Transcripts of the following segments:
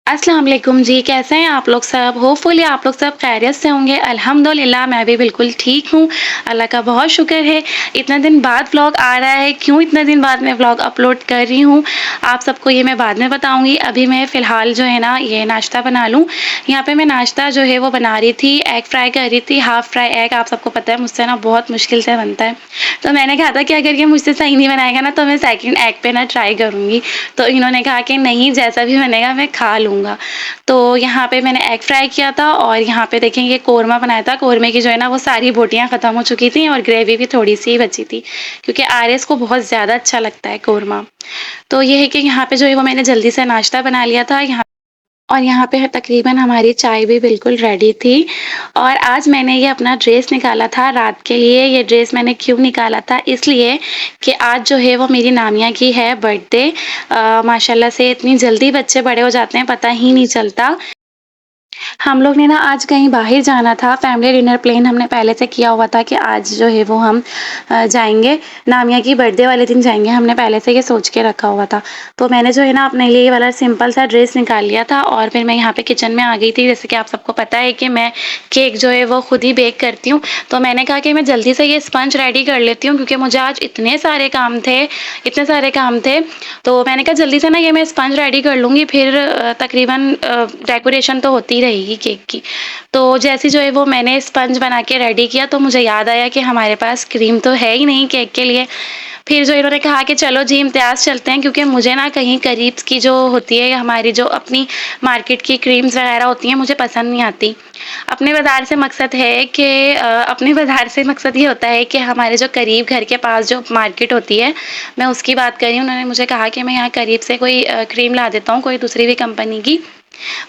अस्सलाम वालेकुम जी, कैसे हैं आप लोग सब? होपफुली आप लोग सब खैरियत से होंगे। अल्हम्दुलिल्लाह मैं भी बिल्कुल ठीक हूँ, अल्लाह का बहुत शुक्र है। इतना दिन बाद व्लॉग आ रहा है, क्यों इतने दिन बाद मैं व्लॉग अपलोड कर रही हूँ, आप सबको ये मैं बाद में बताऊँगी। अभी मैं फ़िलहाल जो है ना ये नाश्ता बना लूँ। यहाँ पे मैं नाश्ता जो है वो बना रही थी, एग फ्राई कर रही थी, हाफ़ फ्राई एग आप सबको पता है मुझसे ना बहुत मुश्किल से बनता है। तो मैंने कहा था कि अगर ये मुझसे सही नहीं बनाएगा ना तो मैं सेकंड एग पे ना ट्राई करूँगी। तो इन्होंने कहा कि नहीं जैसा भी बनेगा मैं खा लूँगा। तो यहाँ पे मैंने एग फ्राई किया था और यहाँ पे देखें ये कोरमा बनाया था। कोरमे की जो है ना वो सारी बोटियाँ ख़त्म हो चुकी थी और ग्रेवी भी थोड़ी-सी ही बची थी, क्योंकि आर्यस को बहुत ज़्यादा अच्छा लगता है कोरमा। तो ये है कि यहाँ पे जो है वो मैंने जल्दी से नाश्ता बना लिया था यहाँ और यहाँ पे है तकरीबन हमारी चाय भी बिल्कुल रेडी थी। और आज मैंने ये अपना ड्रेस निकाला था रात के लिए। ये ड्रेस मैंने क्यों निकाला था, इसलिए कि आज जो है वो मेरी नानिया की है बर्थडे। माशाल्लाह से इतनी जल्दी बच्चे बड़े हो जाते हैं पता ही नहीं चलता। हम लोग ने ना आज कहीं बाहर जाना था, फैमिली डिनर प्लान हमने पहले से किया हुआ था कि आज जो है वो हम जाएँगे, नामिया की बर्थडे वाले दिन जाएँगे, हमने पहले से ये सोच के रखा हुआ था। तो मैंने जो है ना अपने लिए ये वाला सिंपल सा ड्रेस निकाल लिया था और फिर मैं यहाँ पे किचन में आ गई थी। जैसे कि आप सबको पता है कि मैं केक जो है वो खुद ही बेक करती हूँ, तो मैंने कहा कि मैं जल्दी से ये स्पंज रेडी कर लेती हूँ, क्योंकि मुझे आज इतने सारे काम थे, तो मैंने कहा जल्दी से ना ये मैं स्पंज रेडी कर लूँगी, फिर तकरीबन डेकोरेशन तो होती रहेगी केक की। तो जैसे जो है वो मैंने स्पंज बना के रेडी किया तो मुझे याद आया कि हमारे पास क्रीम तो है ही नहीं केक के लिए। फिर जो इन्होंने कहा कि चलो जी इम्तियाज़ चलते हैं, क्योंकि मुझे ना कहीं करीब की जो होती है हमारी जो अपनी मार्केट की क्रीम्स वग़ैरह होती हैं मुझे पसंद नहीं आती। अपने बाज़ार से मकसद ये होता है कि हमारे जो करीब घर के पास जो मार्केट होती है, मैं उसकी बात कर रही हूँ। उन्होंने मुझे कहा कि मैं यहाँ करीब से कोई क्रीम ला देता हूँ, कोई दूसरी भी कंपनी की।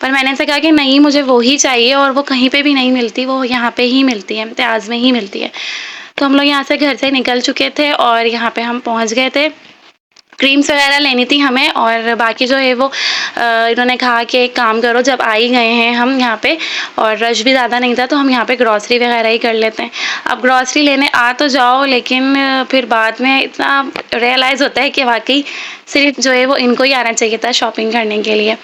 पर मैंने उनसे कहा कि नहीं मुझे वो ही चाहिए और वो कहीं पे भी नहीं मिलती, वो यहाँ पे ही मिलती है, इम्तियाज़ में ही मिलती है। तो हम लोग यहाँ से घर से निकल चुके थे और यहाँ पे हम पहुँच गए थे। क्रीम्स वगैरह लेनी थी हमें और बाकी जो है वो इन्होंने कहा कि एक काम करो, जब आ ही गए हैं हम यहाँ पे और रश भी ज़्यादा नहीं था तो हम यहाँ पे ग्रॉसरी वगैरह ही कर लेते हैं। अब ग्रॉसरी लेने आ तो जाओ, लेकिन फिर बाद में इतना रियलाइज़ होता है कि वाक़ई सिर्फ़ जो है वो इनको ही आना चाहिए था शॉपिंग करने के लिए,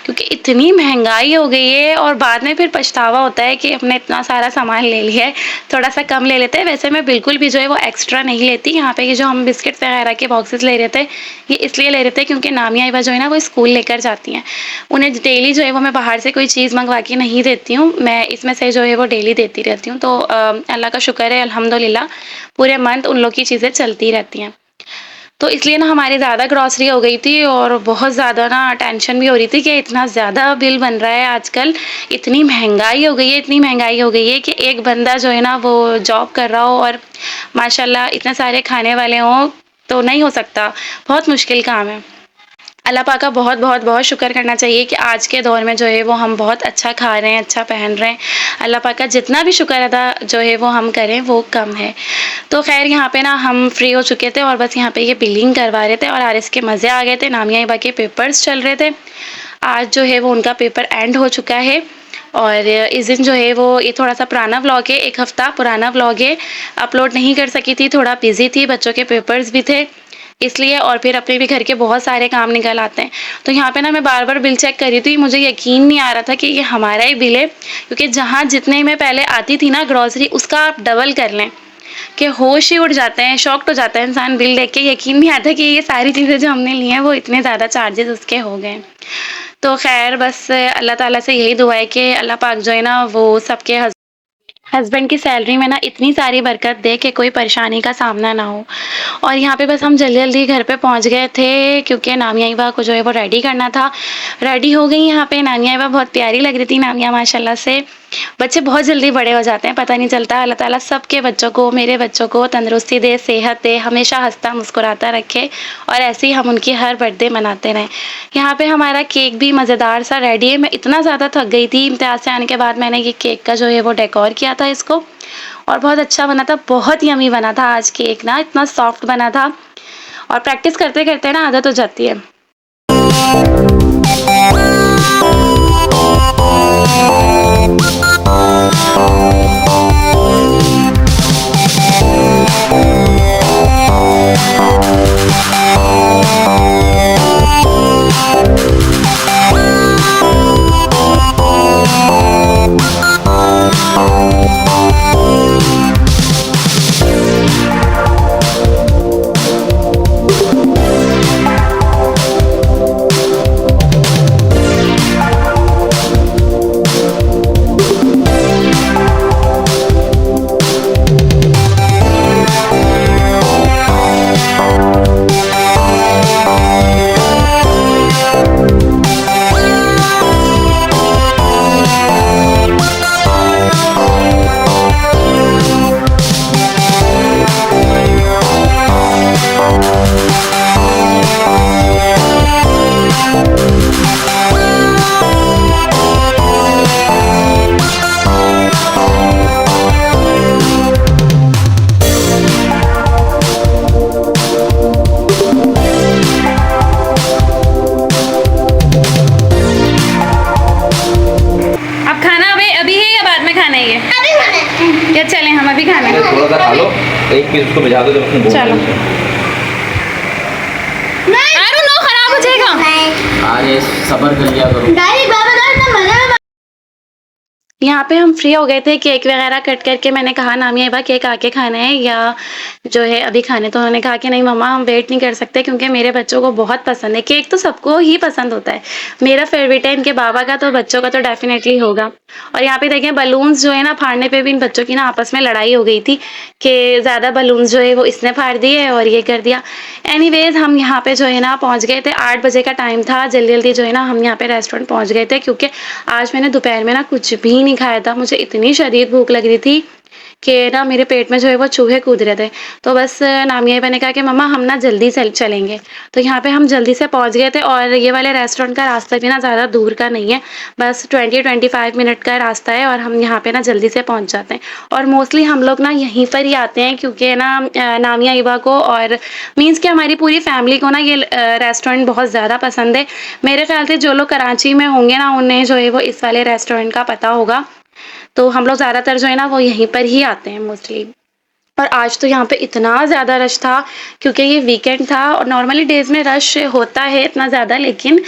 क्योंकि इतनी महँगाई हो गई है और बाद में फिर पछतावा होता है कि हमने इतना सारा सामान ले लिया है, थोड़ा-सा कम ले लेते हैं। वैसे मैं बिल्कुल भी जो है वो एक्स्ट्रा नहीं लेती। यहाँ पे ये जो हम बिस्किट्स वगैरह के बॉक्सेस ले रहे थे, ये इसलिए ले रहे थे क्योंकि नामिया इवा जो है ना वो स्कूल लेकर जाती हैं। उन्हें डेली जो है वो मैं बाहर से कोई चीज़ मँगवा के नहीं देती हूँ, मैं इसमें से जो है वो डेली देती रहती हूँ। तो अल्लाह का शुक्र है अल्हम्दुलिल्लाह, पूरे मंथ उन लोग की चीज़ें चलती रहती हैं। तो इसलिए ना हमारी ज़्यादा ग्रॉसरी हो गई थी और बहुत ज़्यादा ना टेंशन भी हो रही थी कि इतना ज़्यादा बिल बन रहा है आजकल, इतनी महँगाई हो गई है कि एक बंदा जो है ना वो जॉब कर रहा हो और माशाल्लाह इतने सारे खाने वाले हों, तो नहीं हो सकता, बहुत मुश्किल काम है। अल्लाह पाक का बहुत शुक्र करना चाहिए कि आज के दौर में जो है वो हम बहुत अच्छा खा रहे हैं, अच्छा पहन रहे हैं। अल्लाह पाक का जितना भी शुक्र अदा जो है वो हम करें वो कम है। तो ख़ैर यहाँ पे ना हम फ्री हो चुके थे और बस यहाँ पे ये बिलिंग करवा रहे थे और आरिस के मज़े आ गए थे। नामिया हिबा के पेपर्स चल रहे थे। आज जो है वो उनका पेपर एंड हो चुका है और इस दिन जो है वो ये थोड़ा-सा पुराना व्लॉग है, 1 हफ़्ता पुराना व्लॉग है। अपलोड नहीं कर सकी थी, थोड़ा बिज़ी थी, बच्चों के पेपर्स भी थे इसलिए और फिर अपने भी घर के बहुत सारे काम निकल आते हैं। तो यहाँ पे ना मैं बार-बार बिल चेक कर रही थी, मुझे यकीन नहीं आ रहा था कि ये हमारा ही बिल है, क्योंकि जहाँ जितने में पहले आती थी ना ग्रॉसरी उसका आप डबल कर लें, कि होश ही उड़ जाते हैं, शॉक्ड हो जाता है इंसान बिल देख के। यकीन नहीं आता कि ये सारी चीज़ें जो हमने ली हैं वो इतने ज़्यादा चार्जेज़ उसके हो गए हैं। तो ख़ैर बस अल्लाह ताला से यही दुआ है कि अल्लाह पाक जो है ना वो सबके हस्बैंड की सैलरी में ना इतनी सारी बरकत दे कि कोई परेशानी का सामना ना हो। और यहाँ पे बस हम जल्दी-जल्दी घर पे पहुँच गए थे, क्योंकि नामिया हिबा को जो है वो रेडी करना था। रेडी हो गई यहाँ पे, नामिया हिबा बहुत प्यारी लग रही थी नामिया माशाल्लाह से। बच्चे बहुत जल्दी बड़े हो जाते हैं, पता नहीं चलता। अल्लाह ताला सबके बच्चों को, मेरे बच्चों को तंदुरुस्ती दे, सेहत दे, हमेशा हँसता मुस्कुराता रखे और ऐसे ही हम उनकी हर बर्थडे मनाते रहें। यहाँ पे हमारा केक भी मज़ेदार सा रेडी है। मैं इतना ज़्यादा थक गई थी, इम्तियाज़ से आने के बाद मैंने ये केक का जो है वो डेकोर किया था इसको और बहुत अच्छा बना था, बहुत यम्मी बना था आज केक ना, इतना सॉफ्ट बना था और प्रैक्टिस करते-करते ना आदत हो जाती है। अभी खाना है? थोड़ा सा खा लो, एक पीस उसको भिजा दो जब उसने भूख चलो। लगी। अरे नो, खराब हो जाएगा। हाँ ये सब्र कर लिया करो। यहाँ पे हम फ्री हो गए थे, केक वगैरह कट करके मैंने कहा नामिया एक बार केक आके खाना है या जो है अभी खाने, तो उन्होंने कहा कि नहीं मम्मा हम वेट नहीं कर सकते क्योंकि मेरे बच्चों को बहुत पसंद है। केक तो सबको ही पसंद होता है, मेरा फेवरेट है, इनके बाबा का तो बच्चों का तो डेफिनेटली होगा। और यहाँ पे देखें बलून्स जो है ना फाड़ने पे भी इन बच्चों की ना आपस में लड़ाई हो गई थी कि ज़्यादा बलून्स जो है वो इसने फाड़ दिए और ये कर दिया। एनीवेज हम यहाँ पे जो है ना पहुँच गए थे, 8 बजे का टाइम था, जल्दी जल्दी जो है ना हम यहाँ पे रेस्टोरेंट पहुँच गए थे क्योंकि आज मैंने दोपहर में ना कुछ भी नहीं खाया था। मुझे इतनी शदीद भूख लग रही थी कि ना मेरे पेट में जो है वो चूहे कूद रहे थे। तो बस नामिया ने कहा कि मम्मा हम ना जल्दी चलेंगे, तो यहाँ पे हम जल्दी से पहुँच गए थे। और ये वाले रेस्टोरेंट का रास्ता भी ना ज़्यादा दूर का नहीं है, बस 20-25 मिनट का रास्ता है और हम यहाँ पे ना जल्दी से पहुँच जाते हैं। और मोस्टली हम लोग ना यहीं पर ही आते हैं क्योंकि ना नामिया ईबा को और मीन्स कि हमारी पूरी फैमिली को ना ये रेस्टोरेंट बहुत ज़्यादा पसंद है। मेरे ख्याल से जो लोग कराची में होंगे ना उन्हें जो है वो इस वाले रेस्टोरेंट का पता होगा। तो हम लोग ज़्यादातर जो है ना वो यहीं पर ही आते हैं मोस्टली। और आज तो यहाँ पे इतना ज़्यादा रश था क्योंकि ये वीकेंड था और नॉर्मली डेज़ में रश होता है इतना ज़्यादा, लेकिन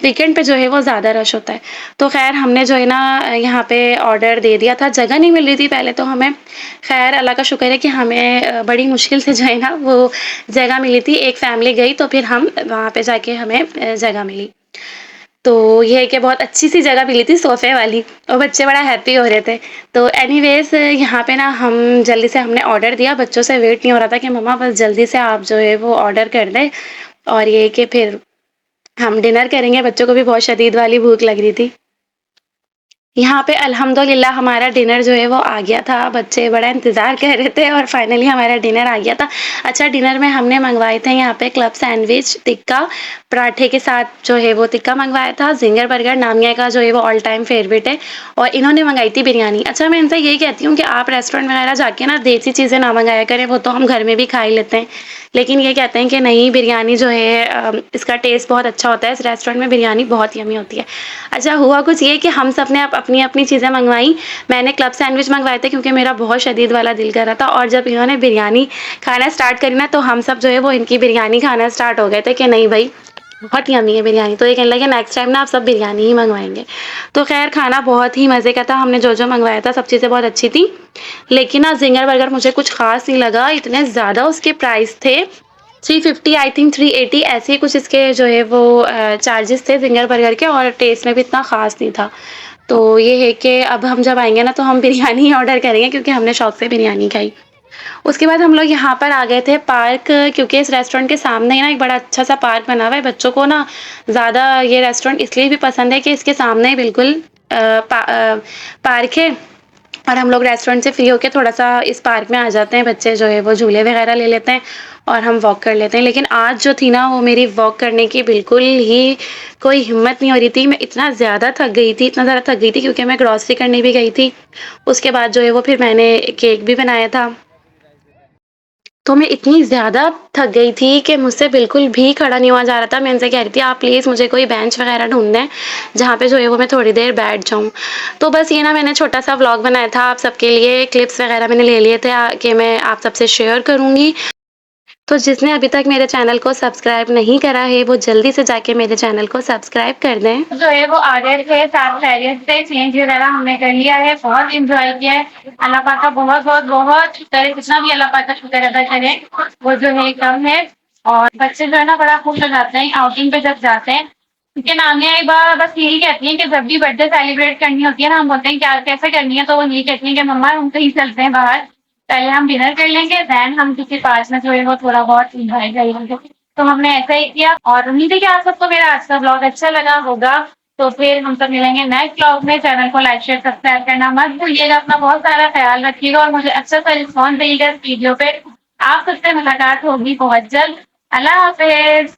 वीकेंड पे जो है वो ज़्यादा रश होता है। तो ख़ैर हमने जो है ना यहाँ पे ऑर्डर दे दिया था, जगह नहीं मिल रही थी पहले तो हमें, ख़ैर अल्लाह का शुक्र है कि हमें बड़ी मुश्किल से जो है ना वो जगह मिली थी। एक फैमिली गई तो फिर हम वहाँ पे जाके हमें जगह मिली। तो ये है कि बहुत अच्छी-सी जगह मिली थी सोफ़े वाली और बच्चे बड़ा हैप्पी हो रहे थे। तो एनीवेज़ यहाँ पे ना हम जल्दी से हमने ऑर्डर दिया, बच्चों से वेट नहीं हो रहा था कि मम्मा बस जल्दी से आप जो है वो ऑर्डर कर दें और ये है कि फिर हम डिनर करेंगे, बच्चों को भी बहुत शदीद वाली भूख लग रही थी। यहाँ पे अल्हम्दुलिल्लाह हमारा डिनर जो है वो आ गया था, बच्चे बड़ा इंतज़ार कर रहे थे और फाइनली हमारा डिनर आ गया था। अच्छा डिनर में हमने मँगवाए थे यहाँ पे क्लब सैंडविच, टिक्का, पराठे के साथ जो है वो टिक्का मँगवाया था, ज़िंगर बर्गर नामिया का जो है वो ऑल टाइम फ़ेवरेट है और इन्होंने मँगाई थी बिरयानी। अच्छा मैं इनसे यही कहती हूँ कि आप रेस्टोरेंट वगैरह जाके ना देसी चीज़ें ना मँगाया करें, वो तो हम घर में भी खा ही लेते हैं। लेकिन ये कहते हैं कि नहीं बिरयानी जो है इसका टेस्ट बहुत अच्छा होता है, इस रेस्टोरेंट में बिरयानी बहुत यम्मी होती है। अच्छा हुआ कुछ ये कि हम सब ने अपनी-अपनी चीज़ें मँगवाई। मैंने क्लब सैंडविच मँगवाए थे क्योंकि मेरा बहुत शदीद वाला दिल कर रहा था और जब इन्होंने बिरयानी खाना स्टार्ट करी ना तो हम सब जो है वो इनकी बिरयानी खाना स्टार्ट हो गए थे कि नहीं भई बहुत यम्मी है बिरयानी। तो ये कहने लगे नेक्स्ट टाइम ना आप सब बिरयानी ही मँगवाएँगे। तो ख़ैर खाना बहुत ही मज़े का था, हमने जो-जो मँगवाया था सब चीज़ें बहुत अच्छी थी। लेकिन ना ज़िंगर बर्गर मुझे कुछ ख़ास नहीं लगा, इतने ज़्यादा उसके प्राइस थे। 350 आई थिंक 380 ऐसे ही कुछ इसके जो है वो चार्जेस थे ज़िंगर बर्गर के और टेस्ट में भी इतना ख़ास नहीं था। तो ये है कि अब हम जब आएँगे ना तो हम बिरयानी ही ऑर्डर करेंगे क्योंकि हमने शौक से बिरयानी खाई। उसके बाद हम लोग यहाँ पर आ गए थे पार्क क्योंकि इस रेस्टोरेंट के सामने ही ना एक बड़ा अच्छा-सा पार्क बना हुआ है। बच्चों को ना ज़्यादा ये रेस्टोरेंट इसलिए भी पसंद है कि इसके सामने ही बिल्कुल पार्क है और हम लोग रेस्टोरेंट से फ्री होके थोड़ा-सा इस पार्क में आ जाते हैं, बच्चे जो है वो झूले वगैरह ले लेते हैं और हम वॉक कर लेते हैं। लेकिन आज जो थी ना वो मेरी वॉक करने की बिल्कुल ही कोई हिम्मत नहीं हो रही थी। मैं इतना ज़्यादा थक गई थी, इतना ज़्यादा थक गई थी क्योंकि मैं ग्रॉसरी करने भी गई थी। उसके बाद जो है वो फिर मैंने केक भी बनाया था। तो मैं इतनी ज़्यादा थक गई थी कि मुझसे बिल्कुल भी खड़ा नहीं हुआ जा रहा था। मैं इनसे कह रही थी आप प्लीज़ मुझे कोई बेंच वगैरह ढूँढ दें, जहाँ पे जो है वो मैं थोड़ी देर बैठ जाऊँ। तो बस ये ना मैंने छोटा-सा व्लॉग बनाया था आप सबके लिए, क्लिप्स वगैरह मैंने ले लिए थे कि मैं आप सबसे शेयर करूँगी। तो जिसने अभी तक मेरे चैनल को सब्सक्राइब नहीं करा है, वो जल्दी से जाके मेरे चैनल को सब्सक्राइब कर दें। जो है वो आ गए थे, साथ खैरियत से चेंज वगैरह हमने कर लिया है, बहुत एन्जॉय किया है। अल्लाह पाक का बहुत शुक्र है, जितना भी अल्लाह पाक का शुक्र अदा करें, वो जो है कम है। और बच्चे जो है ना बड़ा खुश हो जाते हैं आउटिंग पे जब जाते हैं। क्योंकि नानिया एक बार बस यही कहती हैं कि जब भी बर्थडे सेलिब्रेट करनी होती है ना, हम बोलते हैं क्या कैसे करनी है, तो वो यही कहती हैं कि मम्मा हम कहीं चलते हैं बाहर, पहले हम डिनर कर लेंगे देन हम किसी पार्क में जो है वो थोड़ा बहुत एंजॉय कर लेंगे। तो हमने ऐसा ही किया और उम्मीद है कि आप सबको मेरा आज का ब्लॉग अच्छा लगा होगा। तो फिर हम सब मिलेंगे नेक्स्ट ब्लॉग में। चैनल को लाइक शेयर सब्सक्राइब करना मत भूलिएगा। अपना बहुत सारा ख्याल रखिएगा और मुझे अच्छा सा रिस्पॉन्स देगा इस वीडियो पे। आप सबसे मुलाकात होगी बहुत जल्द। अल्लाह हाफिज।